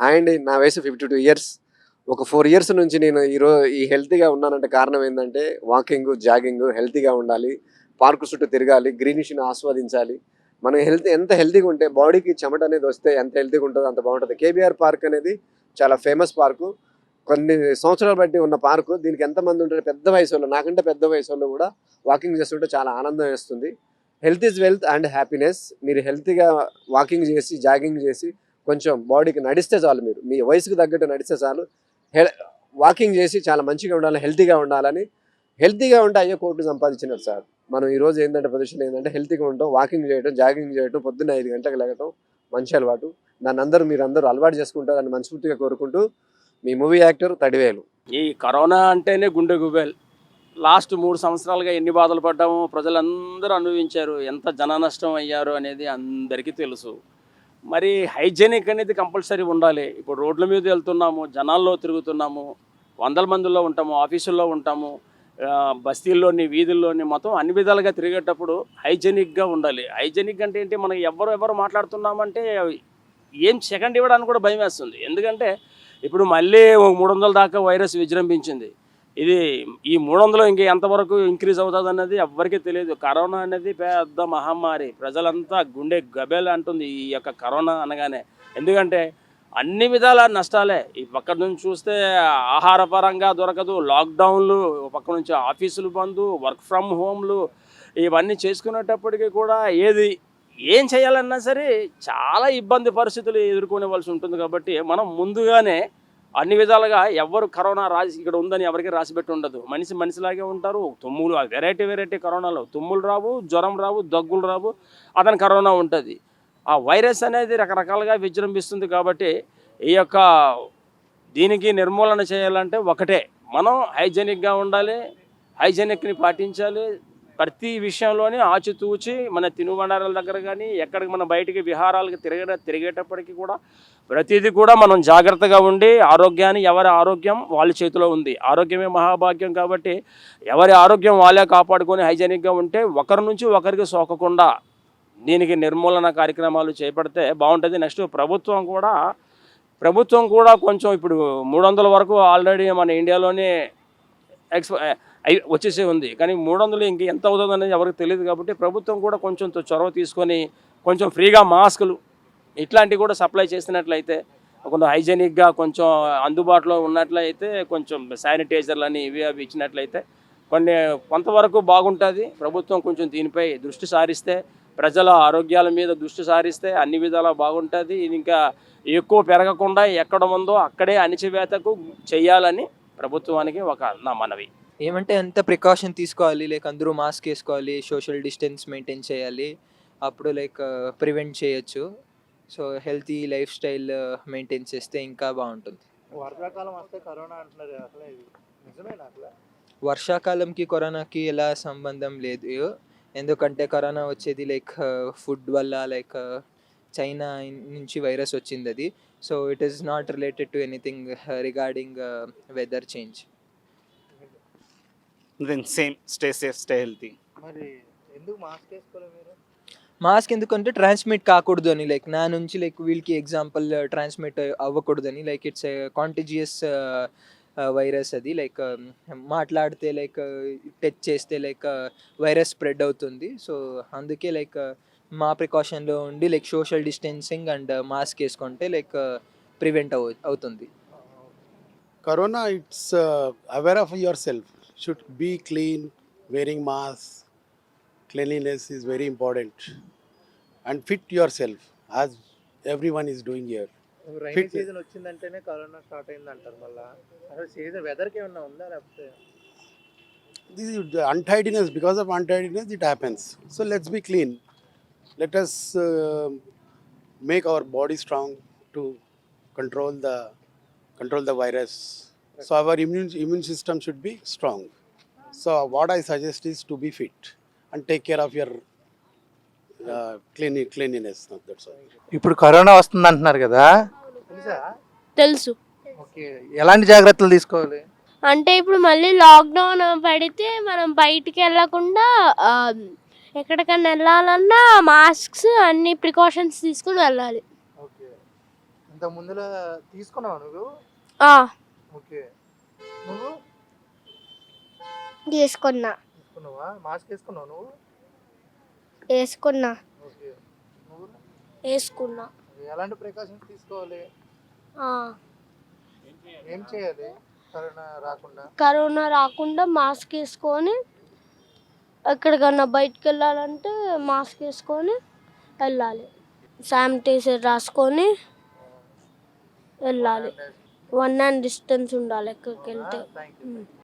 And నా వయసు 52 years. ఒక 4 ఇయర్స్ నుంచి నేను ఈ హెల్తీగా ఉన్నానంటే కారణం ఏందంటే వాకింగ్, జాగింగ్, హెల్తీగా ఉండాలి. పార్క్ చుట్టూ తిరగాలి. గ్రీనిష్‌ని ఆస్వాదించాలి. మనం ఎంత హెల్తీగా ఉంటే బాడీకి చెమట అనేది వస్తే ఎంత హెల్తీగా ఉంటదో అంత బావుంటది. కేబీఆర్ పార్క్ అనేది చాలా ఫేమస్ పార్కు. కొన్ని సంవత్సరాలు బట్టి ఉన్న పార్కు. దీనికి ఎంతమంది ఉంటారు పెద్ద వయసోళ్ళు, నాకంటే పెద్ద వయసోళ్ళు కూడా వాకింగ్ చేస్తుంటే చాలా ఆనందం వేస్తుంది. Health is wealth and happiness. మీరు హెల్తీగా వాకింగ్ చేసి, జాగింగ్ చేసి కొంచెం బాడీకి నడిస్తే చాలు. మీరు మీ వయసుకు తగ్గట్టు నడిస్తే చాలు. హె వాకింగ్ చేసి చాలా మంచిగా ఉండాలి, హెల్తీగా ఉండాలని. హెల్తీగా ఉంటే అయ్యే కోట్లు సంపాదించినట్టు సార్. మనం ఈరోజు ఏంటంటే పొజిషన్ ఏంటంటే హెల్తీగా ఉండటం, వాకింగ్ చేయడం, జాగింగ్ చేయడం, పొద్దున్న 5 గంటలకు లెగటం మంచి అలవాటు. దాన్ని మీరందరూ అలవాటు చేసుకుంటారని మనస్ఫూర్తిగా కోరుకుంటూ మీ మూవీ యాక్టర్ తడివేలు. ఈ కరోనా అంటేనే గుండె గుబేల్. లాస్ట్ 3 సంవత్సరాలుగా ఎన్ని బాధలు పడ్డామో ప్రజలందరూ అనుభవించారు. ఎంత జన నష్టం అయ్యారు అనేది అందరికీ తెలుసు. మరి హైజెనిక్ అనేది కంపల్సరీ ఉండాలి. ఇప్పుడు రోడ్ల మీద వెళ్తున్నాము, జనాల్లో తిరుగుతున్నాము, వందల మందిలో ఉంటాము, ఆఫీసుల్లో ఉంటాము, బస్తీల్లోని, వీధుల్లోని, మొత్తం అన్ని విధాలుగా తిరిగేటప్పుడు హైజెనిక్గా ఉండాలి. హైజెనిక్ అంటే ఏంటి, మనకి ఎవరు మాట్లాడుతున్నామంటే ఏం సెకండ్ ఇవ్వడానికి కూడా భయం వేస్తుంది. ఎందుకంటే ఇప్పుడు మళ్ళీ 300 దాకా వైరస్ విజృంభించింది. ఇది ఈ 300 ఇంక ఎంతవరకు ఇంక్రీజ్ అవుతుంది అన్నది ఎవ్వరికీ తెలియదు. కరోనా అనేది పెద్ద మహమ్మారి. ప్రజలంతా గుండె గబేలు అంటుంది ఈ యొక్క కరోనా అనగానే. ఎందుకంటే అన్ని విధాల నష్టాలే. ఈ పక్క నుంచి చూస్తే ఆహారపరంగా దొరకదు, లాక్డౌన్లు, పక్క నుంచి ఆఫీసులు బంద్, వర్క్ ఫ్రమ్ హోమ్లు, ఇవన్నీ చేసుకునేటప్పటికీ కూడా ఏం చేయాలన్నా సరే చాలా ఇబ్బంది పరిస్థితులు ఎదుర్కొనేవలసి ఉంటుంది. కాబట్టి మనం ముందుగానే అన్ని విధాలుగా ఎవరు కరోనా ఇక్కడ ఉందని ఎవరికి రాసిపెట్టి ఉండదు. మనిషిలాగే ఉంటారు. తుమ్ములు, వెరైటీ కరోనాలో తుమ్ములు రావు, జ్వరం రావు, దగ్గులు రావు, అతని కరోనా ఉంటుంది. ఆ వైరస్ అనేది రకరకాలుగా విజృంభిస్తుంది. కాబట్టి దీనికి నిర్మూలన చేయాలంటే ఒకటే, మనం హైజెనిక్గా ఉండాలి, హైజెనిక్ని పాటించాలి. ప్రతి విషయంలోనే ఆచితూచి మన తినుబండారాల దగ్గర కానీ ఎక్కడికి మన బయటికి విహారాలకు తిరిగేటప్పటికీ కూడా ప్రతిదీ కూడా మనం జాగ్రత్తగా ఉండి ఎవరి ఆరోగ్యం వాళ్ళ చేతిలో ఉంది. ఆరోగ్యమే మహాభాగ్యం. కాబట్టి ఎవరి ఆరోగ్యం వాళ్ళే కాపాడుకొని హైజెనిక్గా ఉంటే ఒకరి నుంచి ఒకరికి సోకకుండా దీనికి నిర్మూలన కార్యక్రమాలు చేపడితే బాగుంటుంది. నెక్స్ట్ ప్రభుత్వం కూడా కొంచెం ఇప్పుడు 300 వరకు ఆల్రెడీ మన ఇండియాలోనే వచ్చేసే ఉంది. కానీ 300 ఇంక ఎంత అవుతుంది అనేది ఎవరికి తెలియదు. కాబట్టి ప్రభుత్వం కూడా కొంచెం చొరవ తీసుకొని కొంచెం ఫ్రీగా మాస్కులు ఇట్లాంటివి కూడా సప్లై చేసినట్లయితే, కొంచెం హైజెనిక్గా కొంచెం అందుబాటులో ఉన్నట్లయితే, కొంచెం శానిటైజర్లని అవి ఇచ్చినట్లయితే కొంతవరకు బాగుంటుంది. ప్రభుత్వం కొంచెం దీనిపై దృష్టి సారిస్తే, ప్రజల ఆరోగ్యాల మీద దృష్టి సారిస్తే అన్ని విధాలా బాగుంటుంది. ఇది ఇంకా ఎక్కువ పెరగకుండా ఎక్కడ ఉందో అక్కడే అణిచివేతకు చెయ్యాలని ప్రభుత్వానికి నా మనవి. ఏమంటే ఎంత ప్రికాషన్ తీసుకోవాలి, అందరూ మాస్క్ వేసుకోవాలి, సోషల్ డిస్టెన్స్ మెయింటైన్ చేయాలి. అప్పుడు ప్రివెంట్ చేయొచ్చు. So healthy life style maintain చేస్తే ఇంకా బాగుంటుంది. వర్షాకాలం వస్తే కరోనా అంటున్నారు, అసలు ఇది నిజమేనా? అసలు వర్షాకాలంకి కరోనాకి ఎలా సంబంధం లేదు. ఎందుకంటే కరోనా వచ్చేది ఫుడ్ వల్ల, చైనా నుంచి వైరస్ వచ్చింది అది. So it is not related to anything regarding weather change. Same, stay safe, stay healthy. మరి ఎందుకు మాస్క్ వేసుకోలేదు మీరు? మాస్క్ ఎందుకంటే ట్రాన్స్మిట్ కాకూడదు అని, నా నుంచి వీళ్ళకి ఎగ్జాంపుల్ ట్రాన్స్మిట్ అవ్వకూడదని. ఇట్స్ కాంటిజియస్ వైరస్ అది. మాట్లాడితే టచ్ చేస్తే వైరస్ స్ప్రెడ్ అవుతుంది. సో అందుకే మా ప్రికాషన్లో ఉండి సోషల్ డిస్టెన్సింగ్ అండ్ మాస్క్ వేసుకుంటే ప్రివెంట్ అవుతుంది. Corona, it's aware of yourself. Should be clean, wearing mask. Cleanliness is very important. And fit yourself as everyone is doing here. Rainy season వచ్చిందంటేనే corona start అయింది అంటారు. మళ్ళీ అసలు season వెదర్కి ఏమన్నా ఉందా లేకపోతే? This is the untidiness. Because of untidiness, it happens. So let's be clean. Let us make our body strong to control the virus. So our immune system should be strong. So what I suggest is to be fit and take care of your cleanliness. That's all. ఇప్పుడు corona వస్తుంది అంటున్నారు కదా, తెలుసు. Okay, ఎలాంటి జాగ్రత్తలు తీసుకోవాలి? అంటే ఇప్పుడు మళ్ళీ లాక్డౌన్ పడితే మనం బయటికి వెళ్ళకుండా ఎక్కడికన్నా వెళ్ళాలన్నా మాస్క్స్ అన్ని ప్రికాషన్స్ తీసుకుని వెళ్ళాలి. ఓకే, ఇంత ముందులా తీసుకున్నావా నువ్వు? ఆ, ఓకే. నువ్వు తీసుకున్నా తీసుకున్నావా? మాస్క్ వేసుకున్నావు నువ్వు? వేసుకున్నా ఓకే. నువ్వు వేసుకున్నా ఎలాంటి ప్రికాషన్స్ తీసుకోవాలి? ఆ, ఏం చేయాలి కరోనా రాకుండా? కరోనా రాకుండా మాస్క్ వేసుకొని ఎక్కడికన్నా బయటికి వెళ్ళాలంటే మాస్క్ వేసుకొని వెళ్ళాలి, శానిటైజర్ రాసుకొని వెళ్ళాలి, 1 hand డిస్టెన్స్ ఉండాలి ఎక్కడికి వెళ్తే. Thank you.